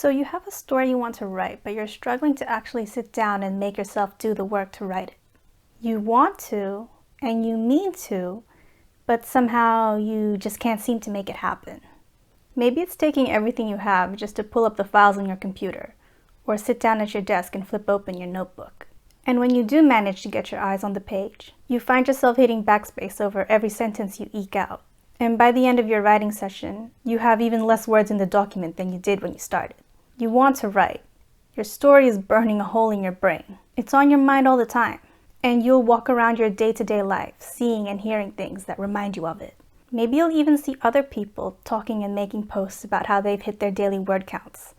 So you have a story you want to write, but you're struggling to actually sit down and make yourself do the work to write it. You want to, and you mean to, but somehow you just can't seem to make it happen. Maybe it's taking everything you have just to pull up the files on your computer, or sit down at your desk and flip open your notebook. And when you do manage to get your eyes on the page, you find yourself hitting backspace over every sentence you eke out. And by the end of your writing session, you have even less words in the document than you did when you started. You want to write. Your story is burning a hole in your brain. It's on your mind all the time. And you'll walk around your day-to-day life, seeing and hearing things that remind you of it. Maybe you'll even see other people talking and making posts about how they've hit their daily word counts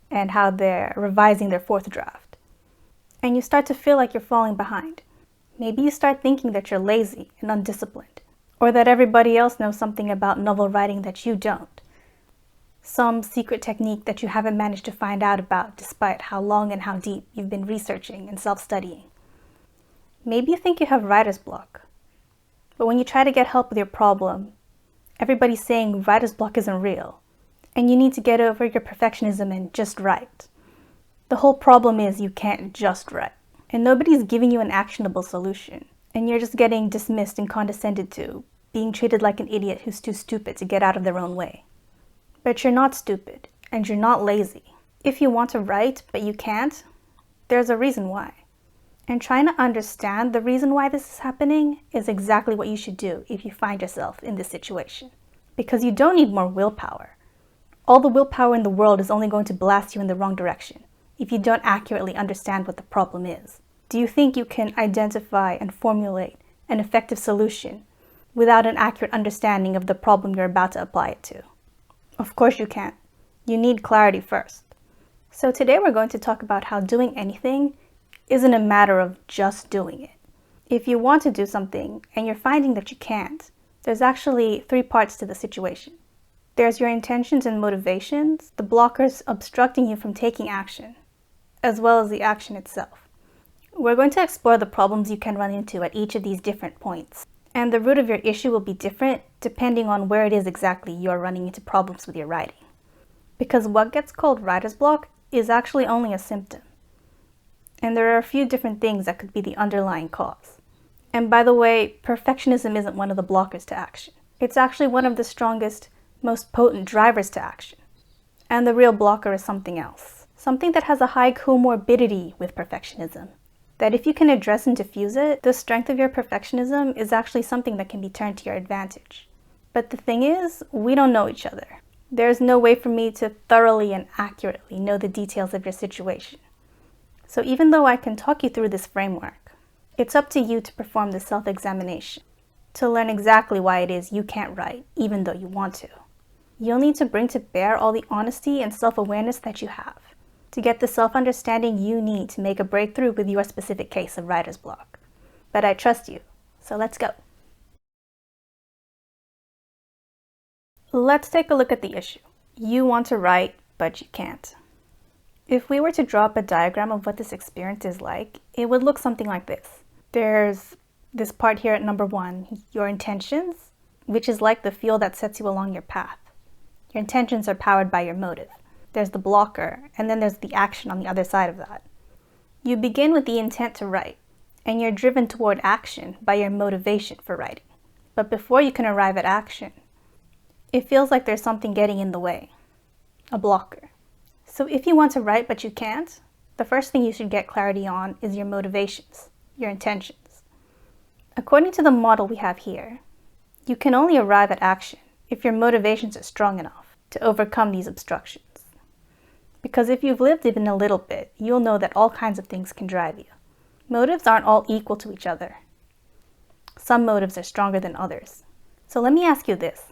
and how they're revising their fourth draft. And you start to feel like you're falling behind. Maybe you start thinking that you're lazy and undisciplined, or that everybody else knows something about novel writing that you don't. Some secret technique that you haven't managed to find out about despite how long and how deep you've been researching and self-studying. Maybe you think you have writer's block, but when you try to get help with your problem, everybody's saying writer's block isn't real, and you need to get over your perfectionism and just write. The whole problem is you can't just write, and nobody's giving you an actionable solution, and you're just getting dismissed and condescended to, being treated like an idiot who's too stupid to get out of their own way. But you're not stupid, and you're not lazy. If you want to write, but you can't, there's a reason why. And trying to understand the reason why this is happening is exactly what you should do if you find yourself in this situation. Because you don't need more willpower. All the willpower in the world is only going to blast you in the wrong direction if you don't accurately understand what the problem is. Do you think you can identify and formulate an effective solution without an accurate understanding of the problem you're about to apply it to? Of course you can't. You need clarity first. So today we're going to talk about how doing anything isn't a matter of just doing it. If you want to do something and you're finding that you can't, there's actually 3 parts to the situation. There's your intentions and motivations, the blockers obstructing you from taking action, as well as the action itself. We're going to explore the problems you can run into at each of these different points. And the root of your issue will be different depending on where it is exactly you're running into problems with your writing. Because what gets called writer's block is actually only a symptom. And there are a few different things that could be the underlying cause. And by the way, perfectionism isn't one of the blockers to action. It's actually one of the strongest, most potent drivers to action. And the real blocker is something else. Something that has a high comorbidity with perfectionism. That if you can address and diffuse it, the strength of your perfectionism is actually something that can be turned to your advantage. But the thing is, we don't know each other. There's no way for me to thoroughly and accurately know the details of your situation. So even though I can talk you through this framework, it's up to you to perform the self-examination, to learn exactly why it is you can't write, even though you want to. You'll need to bring to bear all the honesty and self-awareness that you have, to get the self-understanding you need to make a breakthrough with your specific case of writer's block. But I trust you, so let's go. Let's take a look at the issue. You want to write, but you can't. If we were to draw up a diagram of what this experience is like, it would look something like this. There's this part here at number 1, your intentions, which is like the fuel that sets you along your path. Your intentions are powered by your motive. There's the blocker, and then there's the action on the other side of that. You begin with the intent to write, and you're driven toward action by your motivation for writing. But before you can arrive at action, it feels like there's something getting in the way, a blocker. So if you want to write but you can't, the first thing you should get clarity on is your motivations, your intentions. According to the model we have here, you can only arrive at action if your motivations are strong enough to overcome these obstructions. Because if you've lived even a little bit, you'll know that all kinds of things can drive you. Motives aren't all equal to each other. Some motives are stronger than others. So let me ask you this.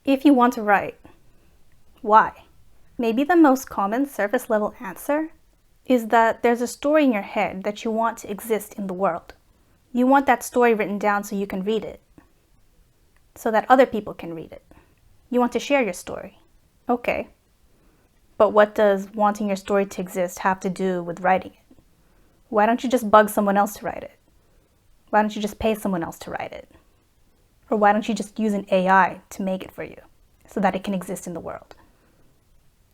If you want to write, why? Maybe the most common surface level answer is that there's a story in your head that you want to exist in the world. You want that story written down so you can read it, so that other people can read it. You want to share your story. Okay. But what does wanting your story to exist have to do with writing it? Why don't you just bug someone else to write it? Why don't you just pay someone else to write it? Or why don't you just use an AI to make it for you so that it can exist in the world?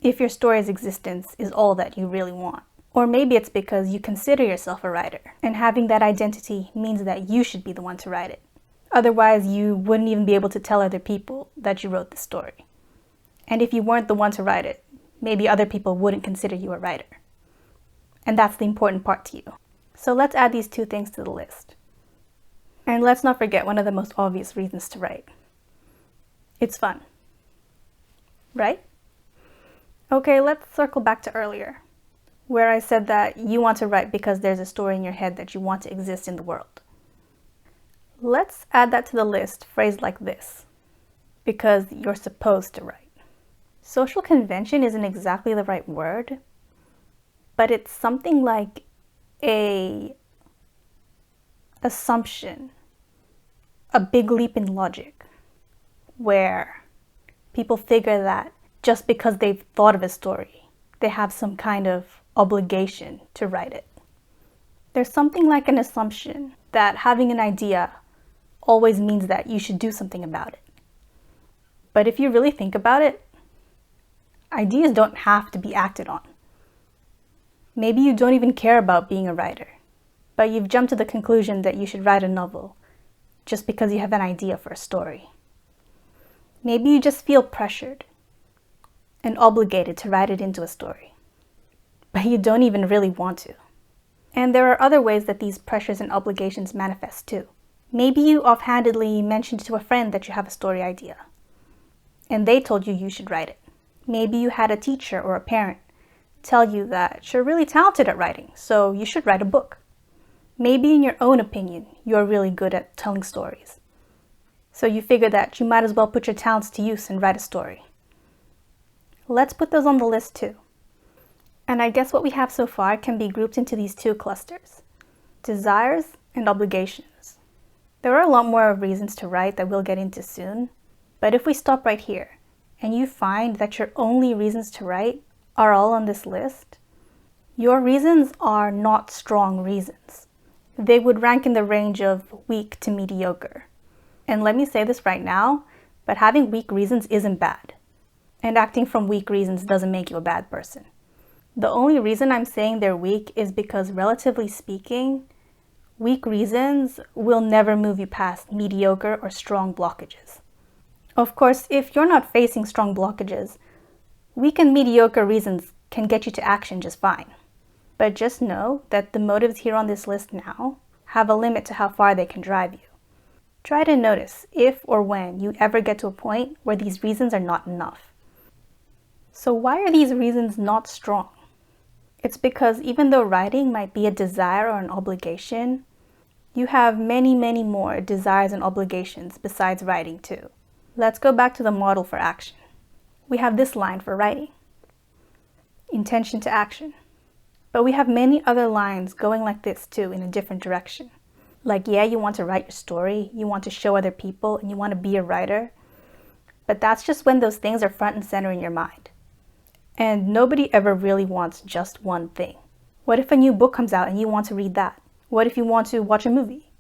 if your story's existence is all that you really want. Or maybe it's because you consider yourself a writer, and having that identity means that you should be the one to write it. Otherwise, you wouldn't even be able to tell other people that you wrote the story. And if you weren't the one to write it, maybe other people wouldn't consider you a writer. And that's the important part to you. So let's add these two things to the list. And let's not forget one of the most obvious reasons to write. It's fun. Right? Okay, let's circle back to earlier, where I said that you want to write because there's a story in your head that you want to exist in the world. Let's add that to the list phrased like this: because you're supposed to write. Social convention isn't exactly the right word, but it's something like a assumption, a big leap in logic, where people figure that just because they've thought of a story, they have some kind of obligation to write it. There's something like an assumption that having an idea always means that you should do something about it. But if you really think about it, ideas don't have to be acted on. Maybe you don't even care about being a writer, but you've jumped to the conclusion that you should write a novel just because you have an idea for a story. Maybe you just feel pressured and obligated to write it into a story, but you don't even really want to. And there are other ways that these pressures and obligations manifest too. Maybe you offhandedly mentioned to a friend that you have a story idea, and they told you you should write it. Maybe you had a teacher or a parent tell you that you're really talented at writing, so you should write a book. Maybe in your own opinion, you're really good at telling stories, so you figure that you might as well put your talents to use and write a story. Let's put those on the list too. And I guess what we have so far can be grouped into these two clusters: desires and obligations. There are a lot more reasons to write that we'll get into soon, but if we stop right here and you find that your only reasons to write are all on this list, your reasons are not strong reasons. They would rank in the range of weak to mediocre. And let me say this right now, but having weak reasons isn't bad. And acting from weak reasons doesn't make you a bad person. The only reason I'm saying they're weak is because, relatively speaking, weak reasons will never move you past mediocre or strong blockages. Of course, if you're not facing strong blockages, weak and mediocre reasons can get you to action just fine. But just know that the motives here on this list now have a limit to how far they can drive you. Try to notice if or when you ever get to a point where these reasons are not enough. So why are these reasons not strong? It's because even though writing might be a desire or an obligation, you have many, many more desires and obligations besides writing too. Let's go back to the model for action. We have this line for writing: intention to action. But we have many other lines going like this too, in a different direction. Like, yeah, you want to write your story, you want to show other people, and you want to be a writer. But that's just when those things are front and center in your mind. And nobody ever really wants just one thing. What if a new book comes out and you want to read that? What if you want to watch a movie?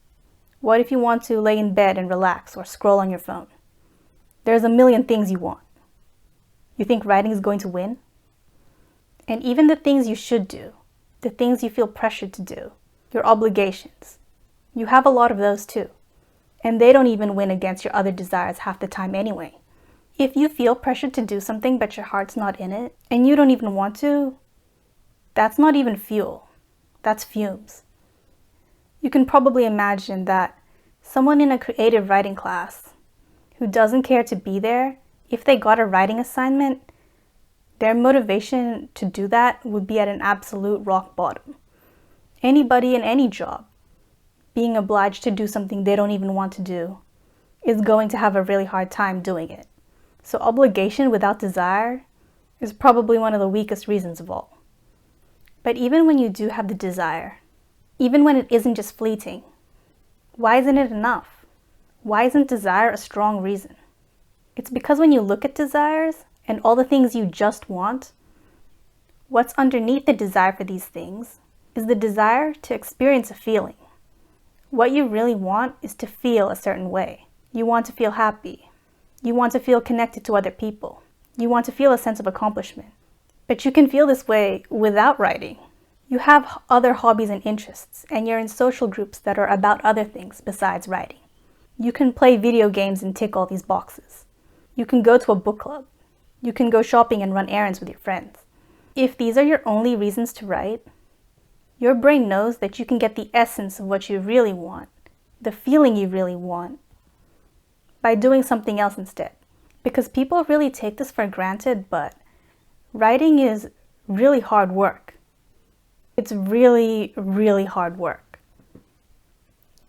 What if you want to lay in bed and relax or scroll on your phone? There's a million things you want. You think writing is going to win? And even the things you should do, the things you feel pressured to do, your obligations, you have a lot of those too. And they don't even win against your other desires half the time anyway. If you feel pressured to do something but your heart's not in it, and you don't even want to, that's not even fuel. That's fumes. You can probably imagine that someone in a creative writing class who doesn't care to be there, if they got a writing assignment, their motivation to do that would be at an absolute rock bottom. Anybody in any job being obliged to do something they don't even want to do is going to have a really hard time doing it. So obligation without desire is probably one of the weakest reasons of all. But even when you do have the desire, even when it isn't just fleeting, why isn't it enough? Why isn't desire a strong reason? It's because when you look at desires and all the things you just want, what's underneath the desire for these things is the desire to experience a feeling. What you really want is to feel a certain way. You want to feel happy. You want to feel connected to other people. You want to feel a sense of accomplishment. But you can feel this way without writing. You have other hobbies and interests, and you're in social groups that are about other things besides writing. You can play video games and tick all these boxes. You can go to a book club. You can go shopping and run errands with your friends. If these are your only reasons to write, your brain knows that you can get the essence of what you really want, the feeling you really want, by doing something else instead. Because people really take this for granted, but writing is really hard work. It's really, really hard work.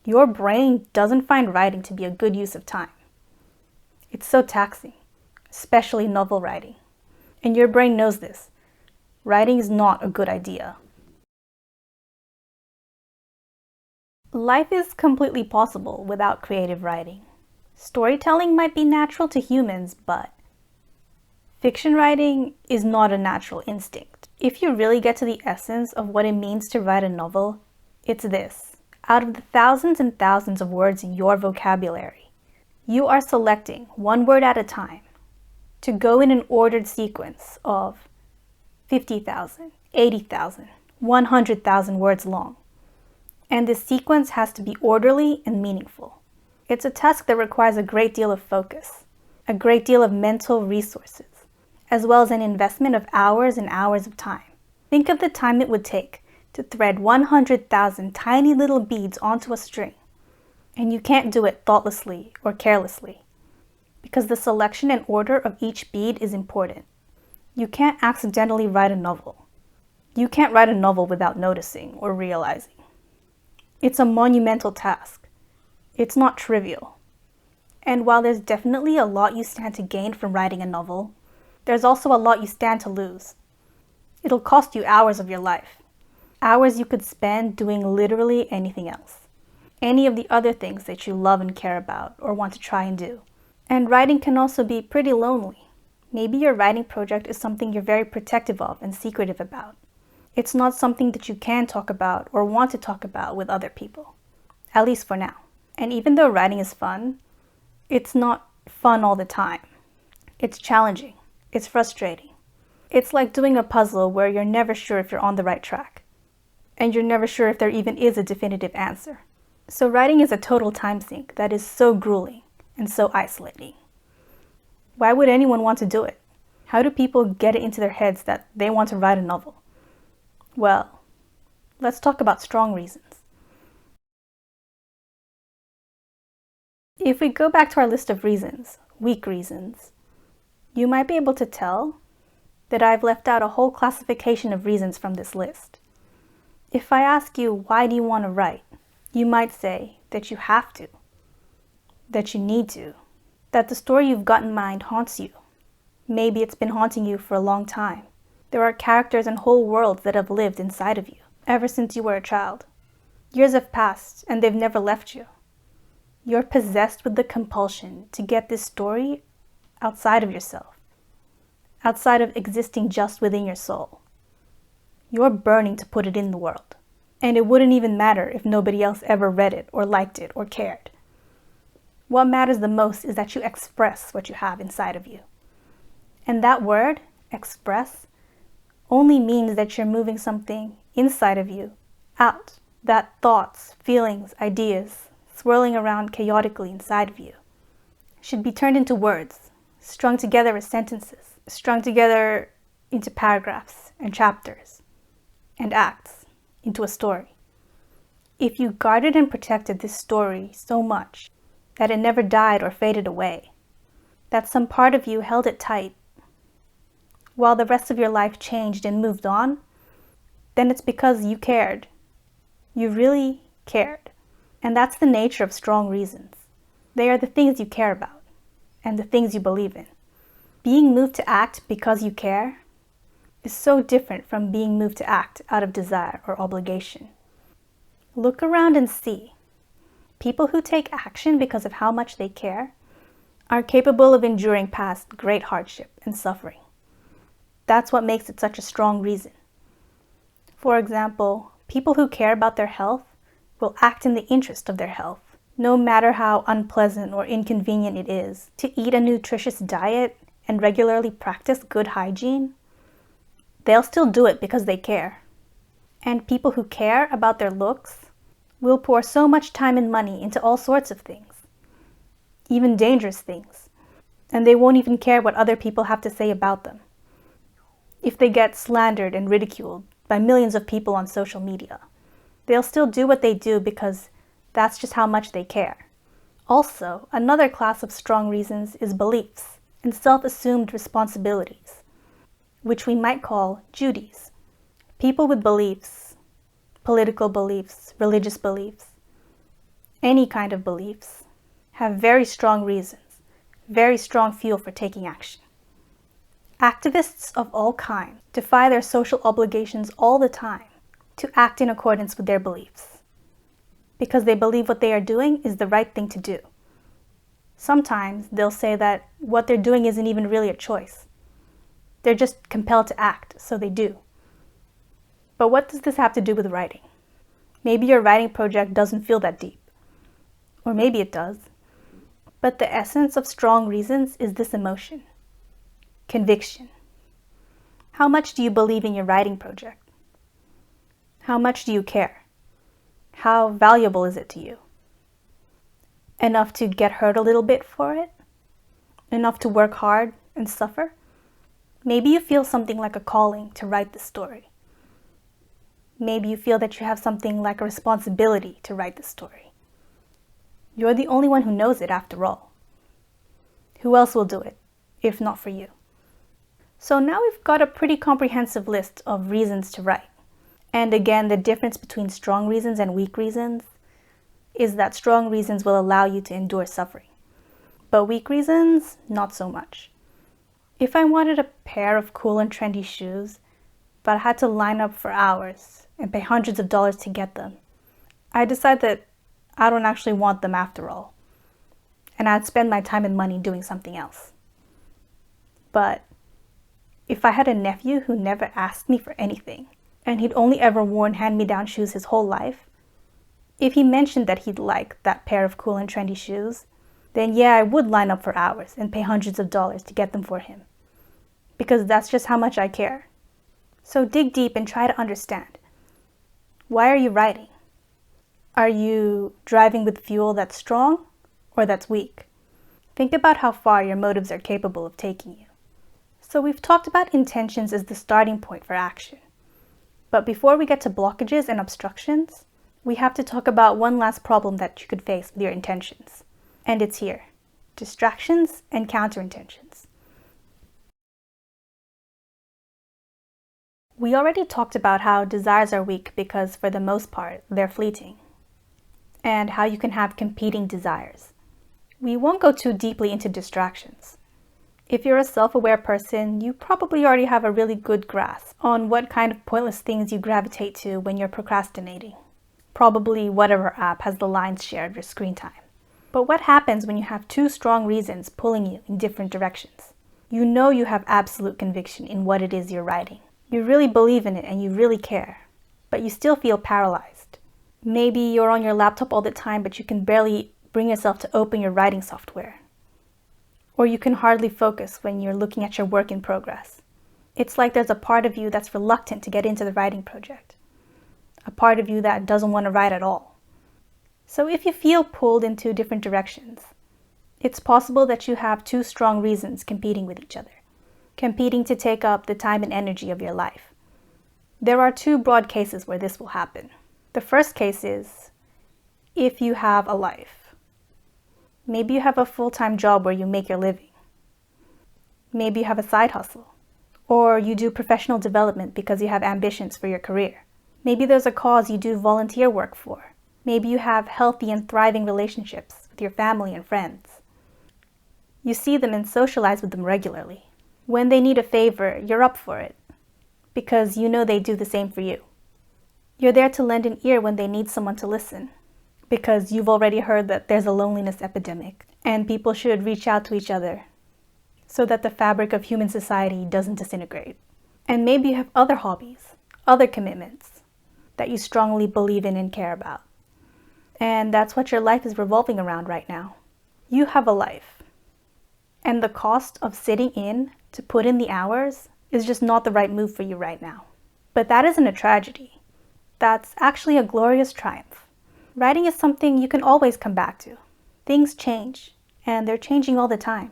Your brain doesn't find writing to be a good use of time. It's so taxing, especially novel writing. And your brain knows this. Writing is not a good idea. Life is completely possible without creative writing. Storytelling might be natural to humans, but fiction writing is not a natural instinct. If you really get to the essence of what it means to write a novel, it's this. Out of the thousands and thousands of words in your vocabulary, you are selecting one word at a time to go in an ordered sequence of 50,000, 80,000, 100,000 words long. And this sequence has to be orderly and meaningful. It's a task that requires a great deal of focus, a great deal of mental resources, as well as an investment of hours and hours of time. Think of the time it would take to thread 100,000 tiny little beads onto a string. And you can't do it thoughtlessly or carelessly, because the selection and order of each bead is important. You can't accidentally write a novel. You can't write a novel without noticing or realizing. It's a monumental task. It's not trivial. And while there's definitely a lot you stand to gain from writing a novel, there's also a lot you stand to lose. It'll cost you hours of your life. Hours you could spend doing literally anything else. Any of the other things that you love and care about or want to try and do. And writing can also be pretty lonely. Maybe your writing project is something you're very protective of and secretive about. It's not something that you can talk about or want to talk about with other people, at least for now. And even though writing is fun, it's not fun all the time. It's challenging. It's frustrating. It's like doing a puzzle where you're never sure if you're on the right track, and you're never sure if there even is a definitive answer. So writing is a total time sink that is so grueling and so isolating. Why would anyone want to do it? How do people get it into their heads that they want to write a novel? Well, let's talk about strong reasons. If we go back to our list of reasons, weak reasons, you might be able to tell that I've left out a whole classification of reasons from this list. If I ask you, why do you want to write? You might say that you have to, that you need to, that the story you've got in mind haunts you. Maybe it's been haunting you for a long time. There are characters and whole worlds that have lived inside of you ever since you were a child. Years have passed and they've never left you. You're possessed with the compulsion to get this story outside of yourself, outside of existing just within your soul. You're burning to put it in the world, and it wouldn't even matter if nobody else ever read it or liked it or cared. What matters the most is that you express what you have inside of you. And that word, express, only means that you're moving something inside of you out, that thoughts, feelings, ideas, swirling around chaotically inside of you, should be turned into words, strung together as sentences, strung together into paragraphs and chapters and acts, into a story. If you guarded and protected this story so much that it never died or faded away, that some part of you held it tight, while the rest of your life changed and moved on, then it's because you cared. You really cared. And that's the nature of strong reasons. They are the things you care about and the things you believe in. Being moved to act because you care is so different from being moved to act out of desire or obligation. Look around and see. People who take action because of how much they care are capable of enduring past great hardship and suffering. That's what makes it such a strong reason. For example, people who care about their health will act in the interest of their health, no matter how unpleasant or inconvenient it is to eat a nutritious diet and regularly practice good hygiene. they'll still do it because they care. And people who care about their looks will pour so much time and money into all sorts of things, even dangerous things, and they won't even care what other people have to say about them. If they get slandered and ridiculed by millions of people on social media, they'll still do what they do because that's just how much they care. Also, another class of strong reasons is beliefs and self-assumed responsibilities, which we might call duties. People with beliefs, political beliefs, religious beliefs, any kind of beliefs, have very strong reasons, very strong fuel for taking action. Activists of all kinds defy their social obligations all the time to act in accordance with their beliefs, because they believe what they are doing is the right thing to do. Sometimes they'll say that what they're doing isn't even really a choice. They're just compelled to act, so they do. But what does this have to do with writing? Maybe your writing project doesn't feel that deep. Or maybe it does. But the essence of strong reasons is this emotion. Conviction. How much do you believe in your writing project? How much do you care? How valuable is it to you? Enough to get hurt a little bit for it? Enough to work hard and suffer? Maybe you feel something like a calling to write the story. Maybe you feel that you have something like a responsibility to write the story. You're the only one who knows it after all. Who else will do it, if not for you? So now we've got a pretty comprehensive list of reasons to write. And again, the difference between strong reasons and weak reasons is that strong reasons will allow you to endure suffering. But weak reasons, not so much. If I wanted a pair of cool and trendy shoes, but I had to line up for hours and pay hundreds of dollars to get them, I decide that I don't actually want them after all, and I'd spend my time and money doing something else. But if I had a nephew who never asked me for anything, and he'd only ever worn hand-me-down shoes his whole life, if he mentioned that he'd like that pair of cool and trendy shoes, then yeah, I would line up for hours and pay hundreds of dollars to get them for him, because that's just how much I care. So dig deep and try to understand. Why are you writing? Are you driving with fuel that's strong or that's weak? Think about how far your motives are capable of taking you. So we've talked about intentions as the starting point for action. But before we get to blockages and obstructions, we have to talk about one last problem that you could face with your intentions. And it's here: distractions and counterintentions. We already talked about how desires are weak because, for the most part, they're fleeting, and how you can have competing desires. We won't go too deeply into distractions. If you're a self-aware person, you probably already have a really good grasp on what kind of pointless things you gravitate to when you're procrastinating. Probably whatever app has the lion's share of your screen time. But what happens when you have two strong reasons pulling you in different directions? You know you have absolute conviction in what it is you're writing. You really believe in it and you really care, but you still feel paralyzed. Maybe you're on your laptop all the time, but you can barely bring yourself to open your writing software. Or you can hardly focus when you're looking at your work in progress. It's like there's a part of you that's reluctant to get into the writing project. A part of you that doesn't want to write at all. So if you feel pulled in two different directions, it's possible that you have two strong reasons competing with each other. Competing to take up the time and energy of your life. There are two broad cases where this will happen. The first case is if you have a life. Maybe you have a full-time job where you make your living. Maybe you have a side hustle. Or you do professional development because you have ambitions for your career. Maybe there's a cause you do volunteer work for. Maybe you have healthy and thriving relationships with your family and friends. You see them and socialize with them regularly. When they need a favor, you're up for it, because you know they do the same for you. You're there to lend an ear when they need someone to listen, because you've already heard that there's a loneliness epidemic, and people should reach out to each other so that the fabric of human society doesn't disintegrate. And maybe you have other hobbies, other commitments that you strongly believe in and care about. And that's what your life is revolving around right now. You have a life. And the cost of sitting in to put in the hours is just not the right move for you right now. But that isn't a tragedy. That's actually a glorious triumph. Writing is something you can always come back to. Things change, and they're changing all the time.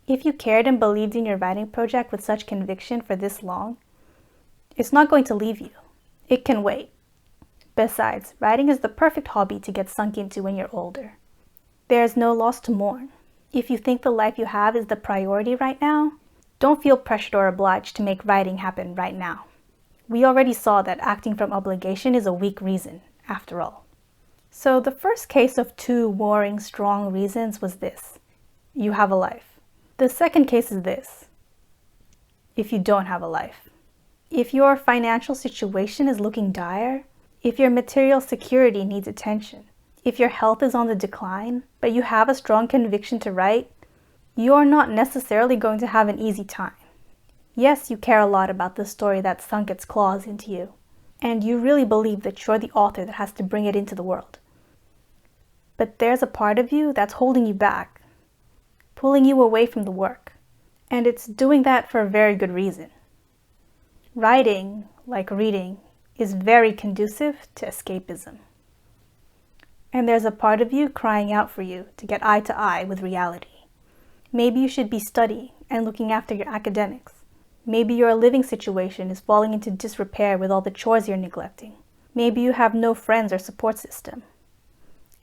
If you cared and believed in your writing project with such conviction for this long, it's not going to leave you. It can wait. Besides, writing is the perfect hobby to get sunk into when you're older. There's no loss to mourn. If you think the life you have is the priority right now, don't feel pressured or obliged to make writing happen right now. We already saw that acting from obligation is a weak reason, after all. So the first case of two warring strong reasons was this: you have a life. The second case is this: if you don't have a life. If your financial situation is looking dire, if your material security needs attention, if your health is on the decline, but you have a strong conviction to write, you're not necessarily going to have an easy time. Yes, you care a lot about the story that sunk its claws into you, and you really believe that you're the author that has to bring it into the world. But there's a part of you that's holding you back, pulling you away from the work, and it's doing that for a very good reason. Writing, like reading, is very conducive to escapism. And there's a part of you crying out for you to get eye to eye with reality. Maybe you should be studying and looking after your academics. Maybe your living situation is falling into disrepair with all the chores you're neglecting. Maybe you have no friends or support system.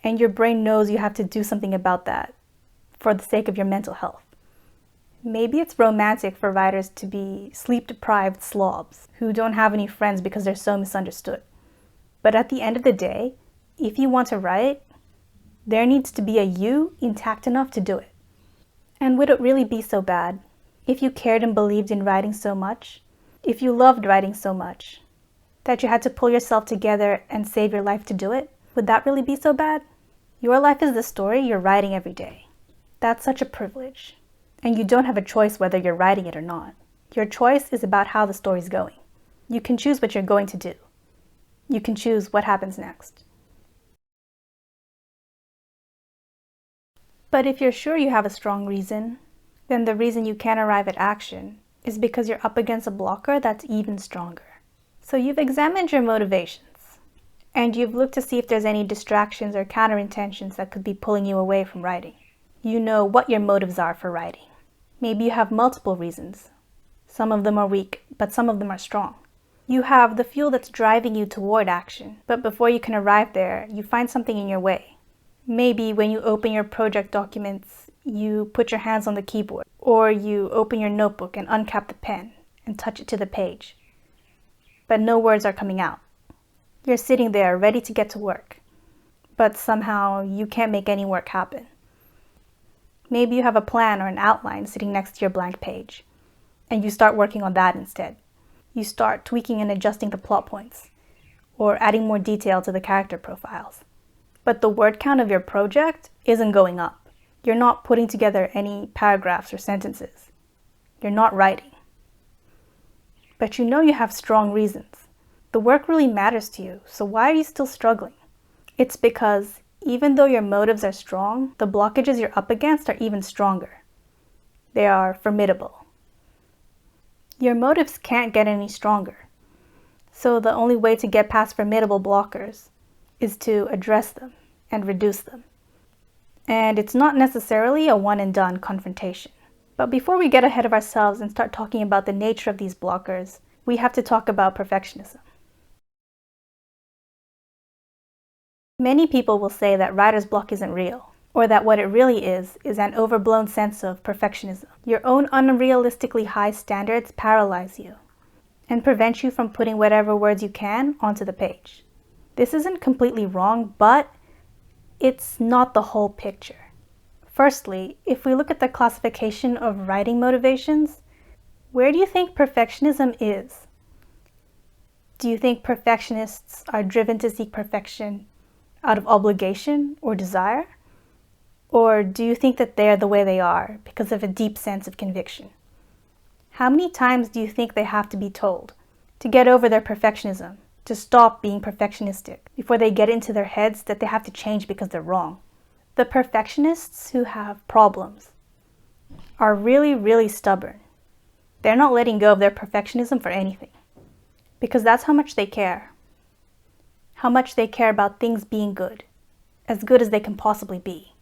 And your brain knows you have to do something about that for the sake of your mental health. Maybe it's romantic for writers to be sleep-deprived slobs who don't have any friends because they're so misunderstood. But at the end of the day, if you want to write, there needs to be a you intact enough to do it. And would it really be so bad? If you cared and believed in writing so much, if you loved writing so much, that you had to pull yourself together and save your life to do it, would that really be so bad? Your life is the story you're writing every day. That's such a privilege. And you don't have a choice whether you're writing it or not. Your choice is about how the story's going. You can choose what you're going to do. You can choose what happens next. But if you're sure you have a strong reason, then the reason you can't arrive at action is because you're up against a blocker that's even stronger. So you've examined your motivations, and you've looked to see if there's any distractions or counterintentions that could be pulling you away from writing. You know what your motives are for writing. Maybe you have multiple reasons. Some of them are weak, but some of them are strong. You have the fuel that's driving you toward action, but before you can arrive there, you find something in your way. Maybe when you open your project documents, you put your hands on the keyboard, or you open your notebook and uncap the pen and touch it to the page. But no words are coming out. You're sitting there ready to get to work, but somehow you can't make any work happen. Maybe you have a plan or an outline sitting next to your blank page, and you start working on that instead. You start tweaking and adjusting the plot points, or adding more detail to the character profiles. But the word count of your project isn't going up. You're not putting together any paragraphs or sentences. You're not writing. But you know you have strong reasons. The work really matters to you, so why are you still struggling? It's because even though your motives are strong, the blockages you're up against are even stronger. They are formidable. Your motives can't get any stronger. So the only way to get past formidable blockers is to address them and reduce them. And it's not necessarily a one-and-done confrontation. But before we get ahead of ourselves and start talking about the nature of these blockers, we have to talk about perfectionism. Many people will say that writer's block isn't real, or that what it really is an overblown sense of perfectionism. Your own unrealistically high standards paralyze you and prevent you from putting whatever words you can onto the page. This isn't completely wrong, but it's not the whole picture. Firstly, if we look at the classification of writing motivations, where do you think perfectionism is? Do you think perfectionists are driven to seek perfection out of obligation or desire? Or do you think that they're the way they are because of a deep sense of conviction? How many times do you think they have to be told to get over their perfectionism, to stop being perfectionistic, before they get into their heads that they have to change because they're wrong? The perfectionists who have problems are really, really stubborn. They're not letting go of their perfectionism for anything. Because that's how much they care. How much they care about things being good. As good as they can possibly be.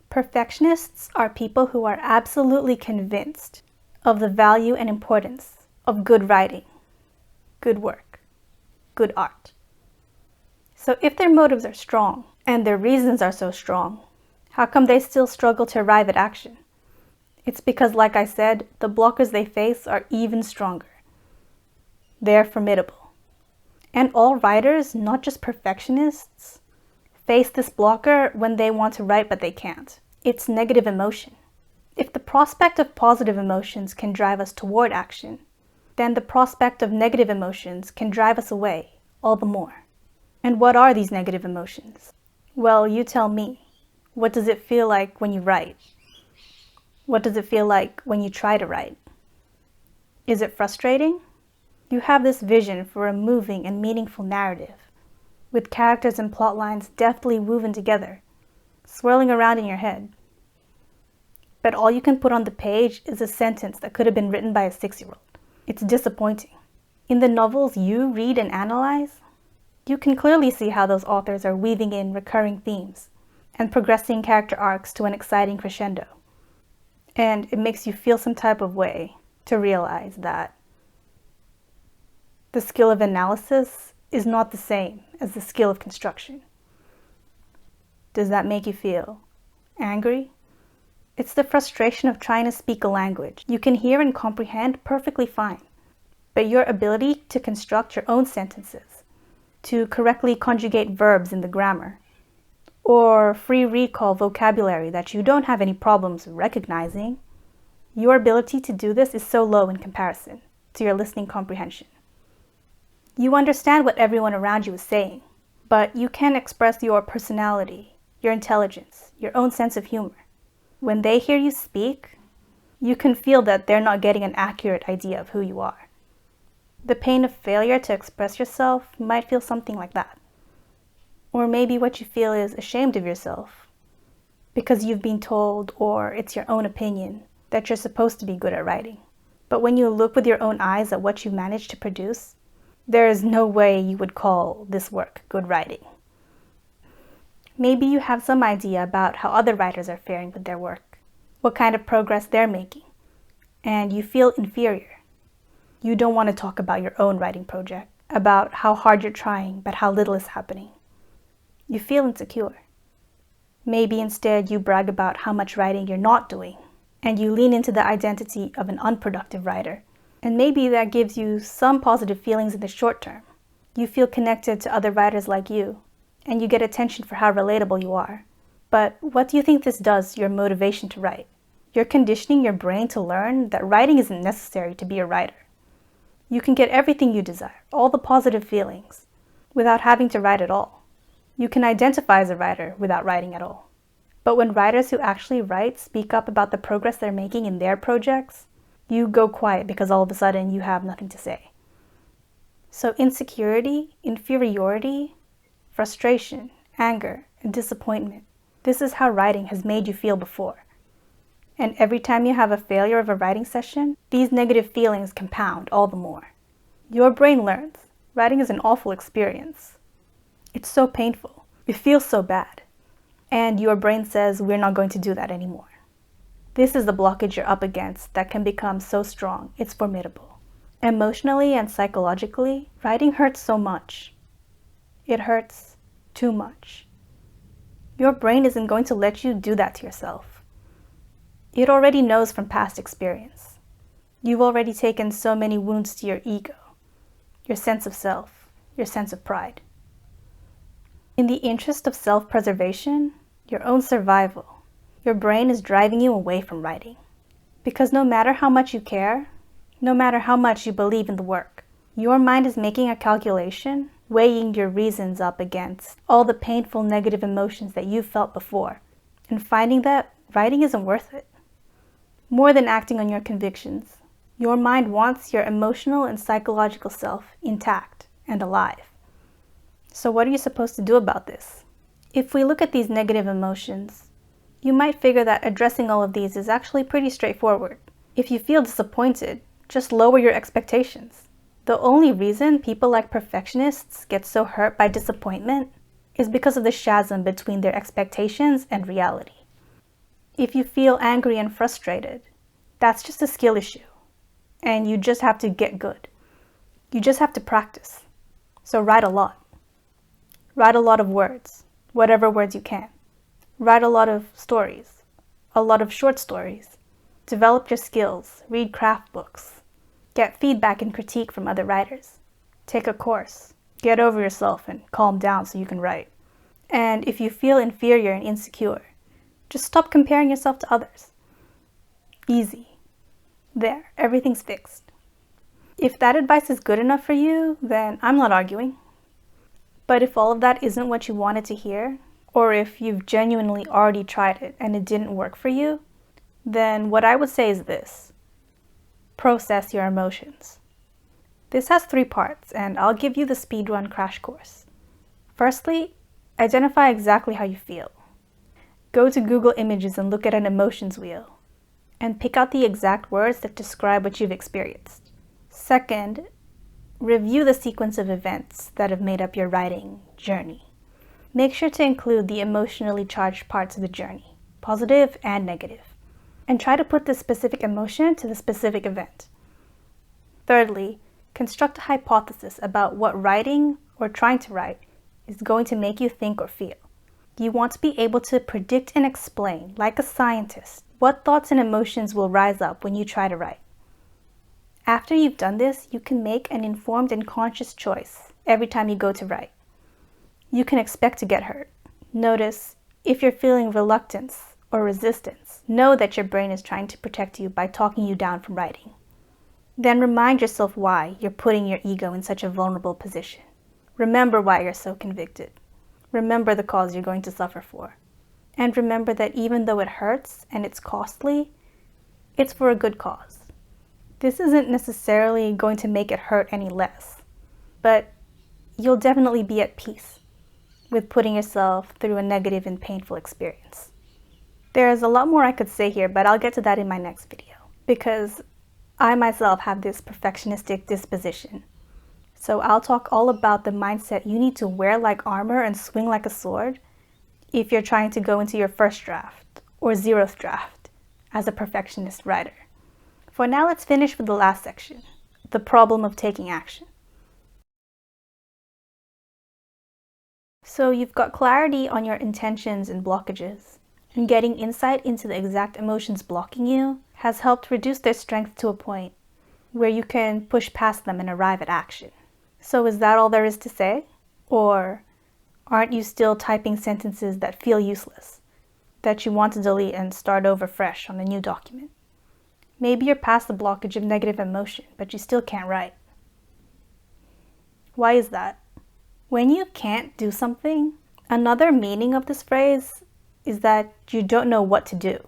Perfectionists are people who are absolutely convinced of the value and importance of good writing, good work, good art. So if their motives are strong, and their reasons are so strong, how come they still struggle to arrive at action? It's because, like I said, the blockers they face are even stronger. They're formidable. And all writers, not just perfectionists, face this blocker when they want to write but they can't. It's negative emotion. If the prospect of positive emotions can drive us toward action, then the prospect of negative emotions can drive us away all the more. And what are these negative emotions? Well, you tell me. What does it feel like when you write? What does it feel like when you try to write? Is it frustrating? You have this vision for a moving and meaningful narrative, with characters and plot lines deftly woven together, swirling around in your head. But all you can put on the page is a sentence that could have been written by a 6-year-old. It's disappointing. In the novels you read and analyze, you can clearly see how those authors are weaving in recurring themes and progressing character arcs to an exciting crescendo. And it makes you feel some type of way to realize that the skill of analysis is not the same as the skill of construction. Does that make you feel angry? It's the frustration of trying to speak a language you can hear and comprehend perfectly fine, but your ability to construct your own sentences, to correctly conjugate verbs in the grammar, or free recall vocabulary that you don't have any problems recognizing, your ability to do this is so low in comparison to your listening comprehension. You understand what everyone around you is saying, but you can't express your personality, your intelligence, your own sense of humor. When they hear you speak, you can feel that they're not getting an accurate idea of who you are. The pain of failure to express yourself might feel something like that. Or maybe what you feel is ashamed of yourself because you've been told, or it's your own opinion, that you're supposed to be good at writing. But when you look with your own eyes at what you've managed to produce, there is no way you would call this work good writing. Maybe you have some idea about how other writers are faring with their work, what kind of progress they're making, and you feel inferior. You don't want to talk about your own writing project, about how hard you're trying but how little is happening. You feel insecure. Maybe instead you brag about how much writing you're not doing, and you lean into the identity of an unproductive writer. And maybe that gives you some positive feelings in the short term. You feel connected to other writers like you, and you get attention for how relatable you are. But what do you think this does to your motivation to write? You're conditioning your brain to learn that writing isn't necessary to be a writer. You can get everything you desire, all the positive feelings, without having to write at all. You can identify as a writer without writing at all. But when writers who actually write speak up about the progress they're making in their projects, you go quiet because all of a sudden you have nothing to say. So insecurity, inferiority, frustration, anger, and disappointment, this is how writing has made you feel before. And every time you have a failure of a writing session, these negative feelings compound all the more. Your brain learns writing is an awful experience. It's so painful. It feels so bad. And your brain says, we're not going to do that anymore. This is the blockage you're up against that can become so strong, it's formidable. Emotionally and psychologically, writing hurts so much. It hurts too much. Your brain isn't going to let you do that to yourself. It already knows from past experience. You've already taken so many wounds to your ego, your sense of self, your sense of pride. In the interest of self-preservation, your own survival, your brain is driving you away from writing. Because no matter how much you care, no matter how much you believe in the work, your mind is making a calculation, weighing your reasons up against all the painful negative emotions that you've felt before, and finding that writing isn't worth it. More than acting on your convictions, your mind wants your emotional and psychological self intact and alive. So what are you supposed to do about this? If we look at these negative emotions, you might figure that addressing all of these is actually pretty straightforward. If you feel disappointed, Just lower your expectations. The only reason people like perfectionists get so hurt by disappointment is because of the chasm between their expectations and reality. If you feel angry and frustrated, that's just a skill issue, and you just have to get good. You just have to practice. So write a lot. Write a lot of words, whatever words you can. Write a lot of stories, a lot of short stories. Develop your skills, read craft books. Get feedback and critique from other writers. Take a course. Get over yourself and calm down so you can write. And if you feel inferior and insecure, just stop comparing yourself to others. Easy. There, everything's fixed. If that advice is good enough for you, then I'm not arguing. But if all of that isn't what you wanted to hear, or if you've genuinely already tried it and it didn't work for you, then what I would say is this. Process your emotions. This has 3 parts, and I'll give you the speedrun crash course. Firstly, identify exactly how you feel. Go to Google Images and look at an emotions wheel, and pick out the exact words that describe what you've experienced. Second, review the sequence of events that have made up your writing journey. Make sure to include the emotionally charged parts of the journey, positive and negative, and try to put the specific emotion to the specific event. Thirdly, construct a hypothesis about what writing or trying to write is going to make you think or feel. You want to be able to predict and explain, like a scientist, what thoughts and emotions will rise up when you try to write. After you've done this, you can make an informed and conscious choice every time you go to write. You can expect to get hurt. Notice if you're feeling reluctance or resistance. Know that your brain is trying to protect you by talking you down from writing. Then remind yourself why you're putting your ego in such a vulnerable position. Remember why you're so convicted. Remember the cause you're going to suffer for. And remember that even though it hurts and it's costly, it's for a good cause. This isn't necessarily going to make it hurt any less, but you'll definitely be at peace with putting yourself through a negative and painful experience. There's a lot more I could say here, but I'll get to that in my next video, because I myself have this perfectionistic disposition. So I'll talk all about the mindset you need to wear like armor and swing like a sword if you're trying to go into your first draft or 0th draft as a perfectionist writer. For now, let's finish with the last section, the problem of taking action. So you've got clarity on your intentions and blockages, and getting insight into the exact emotions blocking you has helped reduce their strength to a point where you can push past them and arrive at action. So is that all there is to say? Or aren't you still typing sentences that feel useless, that you want to delete and start over fresh on a new document? Maybe you're past the blockage of negative emotion, but you still can't write. Why is that? When you can't do something, another meaning of this phrase is that you don't know what to do,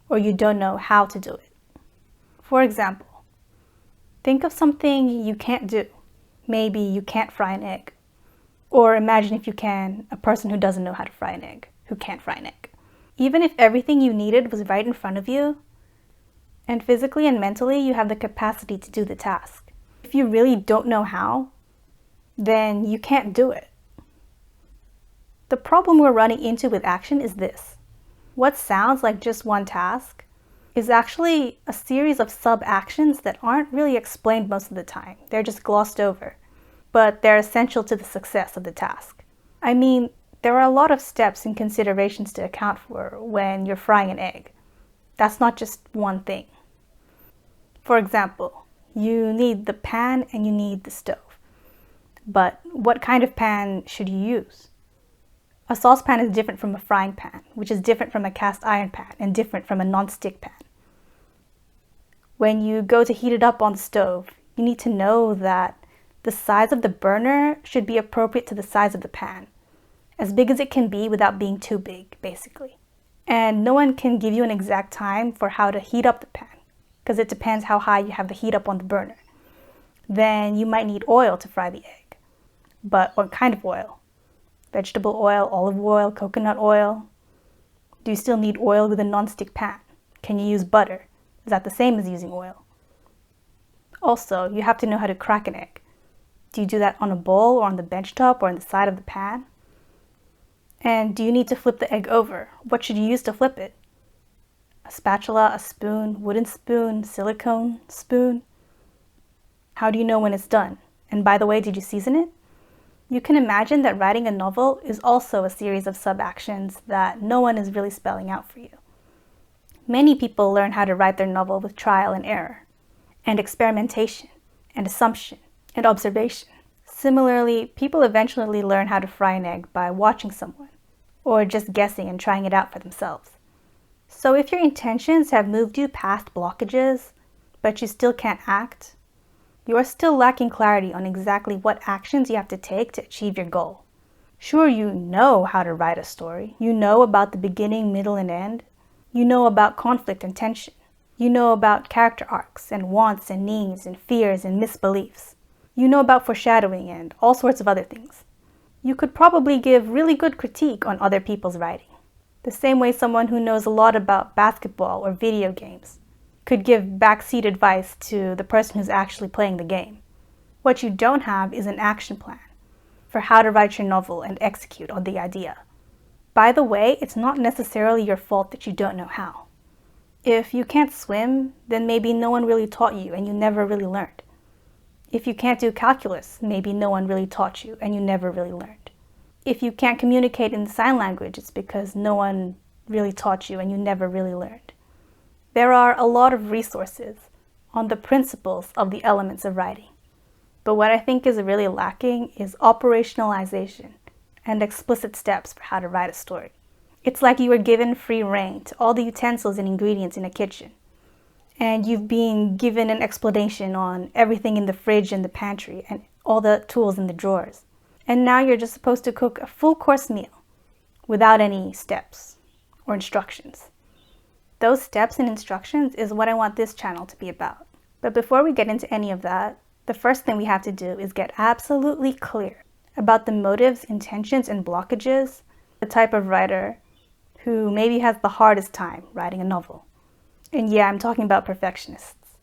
or you don't know how to do it. For example, think of something you can't do. Maybe you can't fry an egg. Or imagine, if you can, a person who doesn't know how to fry an egg, who can't fry an egg. Even if everything you needed was right in front of you, and physically and mentally you have the capacity to do the task, if you really don't know how, then you can't do it. The problem we're running into with action is this. What sounds like just one task is actually a series of sub-actions that aren't really explained most of the time. They're just glossed over, but they're essential to the success of the task. I mean, there are a lot of steps and considerations to account for when you're frying an egg. That's not just one thing. For example, you need the pan and you need the stove. But what kind of pan should you use? A saucepan is different from a frying pan, which is different from a cast iron pan and different from a non-stick pan. When you go to heat it up on the stove, you need to know that the size of the burner should be appropriate to the size of the pan, as big as it can be without being too big, basically. And no one can give you an exact time for how to heat up the pan, because it depends how high you have the heat up on the burner. Then you might need oil to fry the egg. But what kind of oil? Vegetable oil, olive oil, coconut oil? Do you still need oil with a non-stick pan? Can you use butter? Is that the same as using oil? Also, you have to know how to crack an egg. Do you do that on a bowl or on the bench top or on the side of the pan? And do you need to flip the egg over? What should you use to flip it? A spatula, a spoon, wooden spoon, silicone spoon? How do you know when it's done? And by the way, did you season it? You can imagine that writing a novel is also a series of sub-actions that no one is really spelling out for you. Many people learn how to write their novel with trial and error, and experimentation, and assumption, and observation. Similarly, people eventually learn how to fry an egg by watching someone, or just guessing and trying it out for themselves. So if your intentions have moved you past blockages, but you still can't act, you are still lacking clarity on exactly what actions you have to take to achieve your goal. Sure, you know how to write a story. You know about the beginning, middle, and end. You know about conflict and tension. You know about character arcs and wants and needs and fears and misbeliefs. You know about foreshadowing and all sorts of other things. You could probably give really good critique on other people's writing, the same way someone who knows a lot about basketball or video games could give backseat advice to the person who's actually playing the game. What you don't have is an action plan for how to write your novel and execute on the idea. By the way, it's not necessarily your fault that you don't know how. If you can't swim, then maybe no one really taught you and you never really learned. If you can't do calculus, maybe no one really taught you and you never really learned. If you can't communicate in sign language, it's because no one really taught you and you never really learned. There are a lot of resources on the principles of the elements of writing. But what I think is really lacking is operationalization and explicit steps for how to write a story. It's like you were given free rein to all the utensils and ingredients in a kitchen, and you've been given an explanation on everything in the fridge and the pantry and all the tools in the drawers. And now you're just supposed to cook a full course meal without any steps or instructions. Those steps and instructions is what I want this channel to be about. But before we get into any of that, the first thing we have to do is get absolutely clear about the motives, intentions, and blockages, the type of writer who maybe has the hardest time writing a novel. And yeah, I'm talking about perfectionists.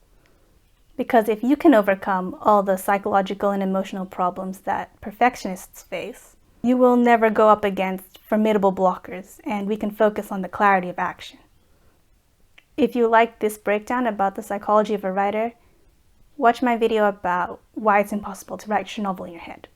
Because if you can overcome all the psychological and emotional problems that perfectionists face, you will never go up against formidable blockers, and we can focus on the clarity of action. If you like this breakdown about the psychology of a writer, watch my video about why it's impossible to write your novel in your head.